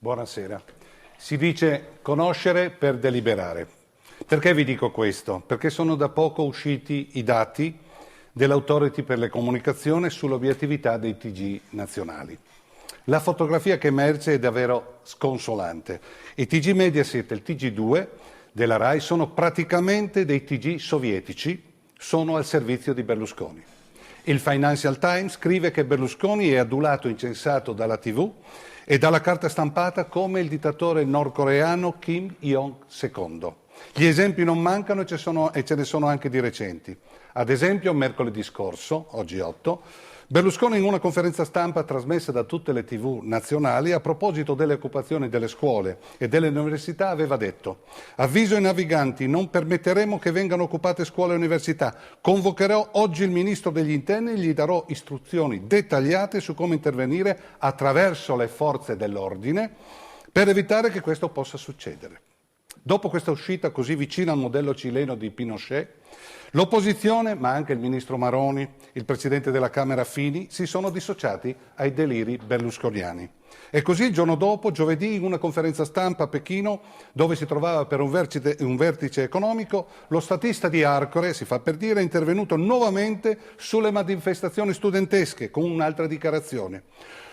Buonasera. Si dice conoscere per deliberare. Perché vi dico questo? Perché sono da poco usciti i dati dell'Authority per le comunicazioni sull'obiettività dei TG nazionali. La fotografia che emerge è davvero sconsolante. I TG Mediaset e il TG2 della RAI sono praticamente dei TG sovietici, sono al servizio di Berlusconi. Il Financial Times scrive che Berlusconi è adulato e incensato dalla TV e dalla carta stampata come il dittatore nordcoreano Kim Jong-il. Gli esempi non mancano e ce ne sono anche di recenti. Ad esempio, mercoledì scorso, oggi 8, Berlusconi in una conferenza stampa trasmessa da tutte le TV nazionali a proposito delle occupazioni delle scuole e delle università aveva detto: avviso ai naviganti, non permetteremo che vengano occupate scuole e università, convocherò oggi il ministro degli interni e gli darò istruzioni dettagliate su come intervenire attraverso le forze dell'ordine per evitare che questo possa succedere. Dopo questa uscita così vicina al modello cileno di Pinochet, l'opposizione, ma anche il ministro Maroni, il presidente della Camera Fini, si sono dissociati ai deliri berlusconiani. E così il giorno dopo, giovedì, in una conferenza stampa a Pechino, dove si trovava per un vertice economico, lo statista di Arcore, si fa per dire, è intervenuto nuovamente sulle manifestazioni studentesche con un'altra dichiarazione.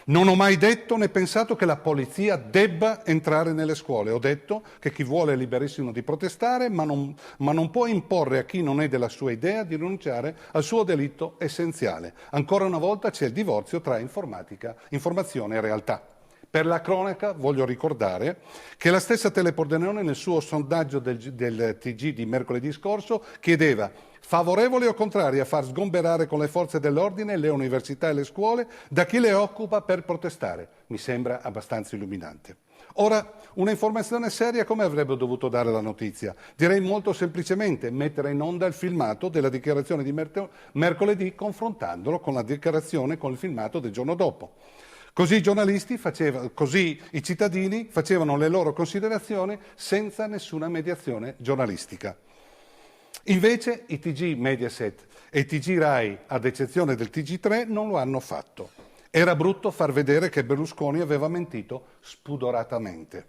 Non ho mai detto né pensato che la polizia debba entrare nelle scuole. Ho detto che chi vuole è liberissimo di protestare, ma non può imporre a chi non è della sua idea di rinunciare al suo delitto essenziale. Ancora una volta c'è il divorzio tra informazione e realtà. Per la cronaca voglio ricordare che la stessa Telepordenone nel suo sondaggio del TG di mercoledì scorso chiedeva favorevoli o contrari a far sgomberare con le forze dell'ordine le università e le scuole da chi le occupa per protestare. Mi sembra abbastanza illuminante. Ora, una informazione seria come avrebbe dovuto dare la notizia? Direi molto semplicemente mettere in onda il filmato della dichiarazione di mercoledì confrontandolo con la dichiarazione con il filmato del giorno dopo. Così i cittadini facevano le loro considerazioni senza nessuna mediazione giornalistica. Invece i TG Mediaset e i TG Rai, ad eccezione del TG3, non lo hanno fatto. Era brutto far vedere che Berlusconi aveva mentito spudoratamente.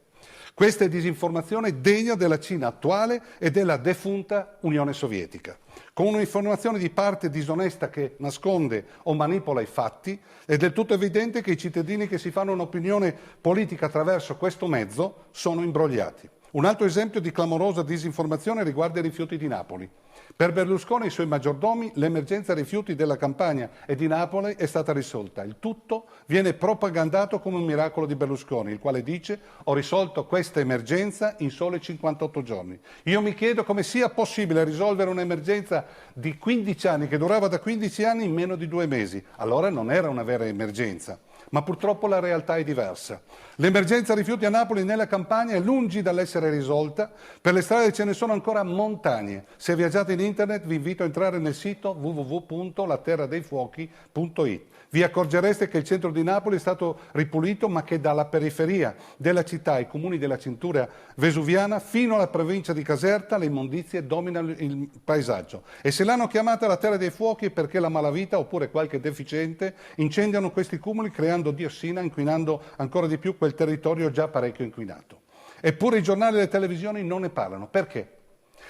Questa è disinformazione degna della Cina attuale e della defunta Unione Sovietica. Con un'informazione di parte disonesta che nasconde o manipola i fatti, è del tutto evidente che i cittadini che si fanno un'opinione politica attraverso questo mezzo sono imbrogliati. Un altro esempio di clamorosa disinformazione riguarda i rifiuti di Napoli. Per Berlusconi e i suoi maggiordomi l'emergenza rifiuti della Campania e di Napoli è stata risolta. Il tutto viene propagandato come un miracolo di Berlusconi, il quale dice: ho risolto questa emergenza in sole 58 giorni. Io mi chiedo come sia possibile risolvere un'emergenza di 15 anni, che durava da 15 anni, in meno di 2 mesi. Allora non era una vera emergenza. Ma purtroppo la realtà è diversa. L'emergenza rifiuti a Napoli nella Campania è lungi dall'essere risolta. Per le strade ce ne sono ancora montagne. Se viaggiate in internet vi invito a entrare nel sito www.laterradeifuochi.it. Vi accorgereste che il centro di Napoli è stato ripulito, ma che dalla periferia della città, i comuni della cintura vesuviana, fino alla provincia di Caserta, le immondizie dominano il paesaggio. E se l'hanno chiamata la terra dei fuochi è perché la malavita oppure qualche deficiente incendiano questi cumuli creando diossina, inquinando ancora di più quel territorio già parecchio inquinato. Eppure i giornali e le televisioni non ne parlano. Perché?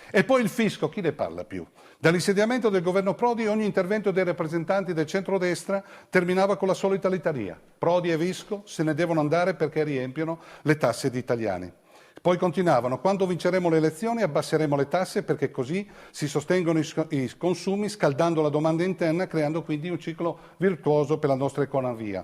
E poi il fisco, chi ne parla più? Dall'insediamento del governo Prodi ogni intervento dei rappresentanti del centrodestra terminava con la solita litania. Prodi e Visco se ne devono andare perché riempiono le tasse di italiani. Poi continuavano: quando vinceremo le elezioni abbasseremo le tasse perché così si sostengono i consumi scaldando la domanda interna, creando quindi un ciclo virtuoso per la nostra economia.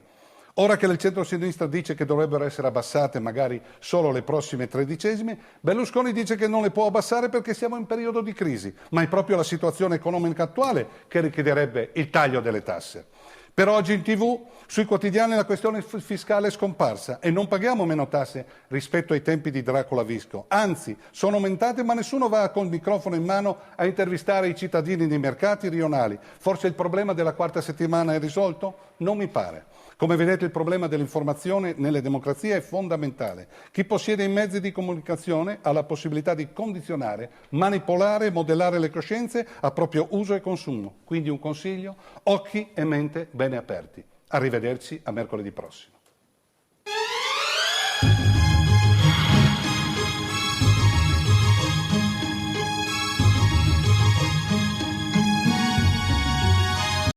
Ora che il centro-sinistra dice che dovrebbero essere abbassate magari solo le prossime tredicesime, Berlusconi dice che non le può abbassare perché siamo in periodo di crisi, ma è proprio la situazione economica attuale che richiederebbe il taglio delle tasse. Per oggi in TV, sui quotidiani, la questione fiscale è scomparsa e non paghiamo meno tasse rispetto ai tempi di Dracula Visco. Anzi, sono aumentate, ma nessuno va col microfono in mano a intervistare i cittadini nei mercati rionali. Forse il problema della quarta settimana è risolto? Non mi pare. Come vedete, il problema dell'informazione nelle democrazie è fondamentale. Chi possiede i mezzi di comunicazione ha la possibilità di condizionare, manipolare e modellare le coscienze a proprio uso e consumo. Quindi un consiglio: occhi e mente bene aperti. Arrivederci a mercoledì prossimo.